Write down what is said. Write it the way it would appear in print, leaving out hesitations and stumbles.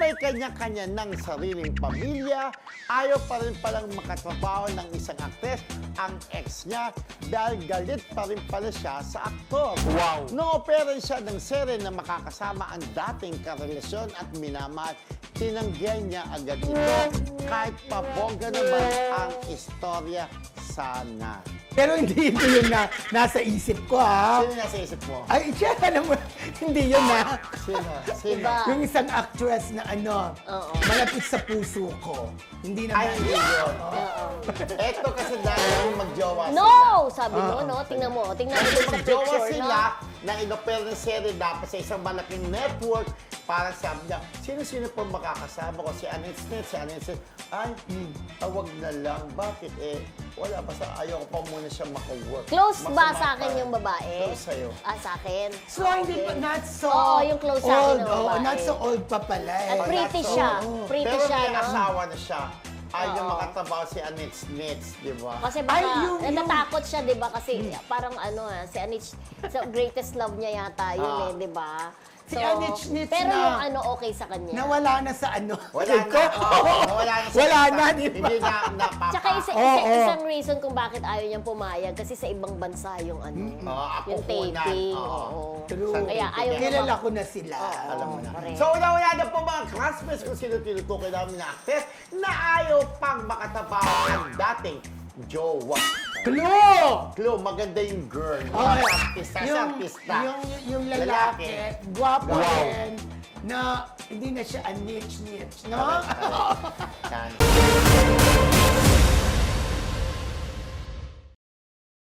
may kanya-kanya ng sariling pamilya, ayaw pa rin palang makatrabaho ng isang aktres ang ex niya dahil galit pa rin pala siya sa aktor. Wow. No-operan siya ng serye na makakasama ang dating karelasyon at minamahal. Tinanggihan niya agad ito kahit pabongga naman ang istorya sana. Pero hindi ito yung nasa isip ko, ha? Sino nasa isip mo? Ay, siya, alam mo, hindi yun, ha? Sino? Sino? Iba. Yung isang actress na Oo. malapit sa puso ko. Hindi Ay, naman hindi yun. Oo. Eto kasi dahil magjowa sila. No! Sabi mo, no? Tingnan mo. Tingnan mo Kasi yung magjowa picture, sila no? na inopera ng serye dapat sa isang malaking network para sabi niya, sino-sino po makakasama ko? Si Annette Smith, si Annette Smith. Ay, tawag na lang. Bakit eh? Wala, basta ayaw ko pa muna siya maka-work. Close ba Masama sa akin pa. yung babae? Close sa'yo. Sa akin? So, hindi pa, not so Oo, yung close sa akin old. na Oo, babae. not so old pa pala eh. At pretty That's siya. all. Pretty Pero siya, may no? asawa na siya. Ayaw Oo. makatrabaho si Annette Smith, di ba? Kasi Ay, baka yung- natatakot siya, 'di ba? Kasi parang si Anich, sa greatest love niya yata yun 'di ba? Si Anich Schnitz pero na- yung okay sa kanya. Nawala na sa ano. Wala na. Wala na. sa Wala isa. na, di ba? Hindi na napapa. Tsaka Oo. isang reason kung bakit ayaw niyang pumayag kasi sa ibang bansa yung ako yung punan. taping. Oo. Oo. True. Kaya ayaw niya Kilala ko na sila. Alam mo na. correct. So, una-una na po mga classmates kung sino tinutukoy namin na actress na ayaw pang makatabaho ang dating jowa. Clue! Clue, maganda yung girl. Okay. Artista siya, artista. Yung lalaki, gwapo rin, na hindi na siya a niche, no? Yan.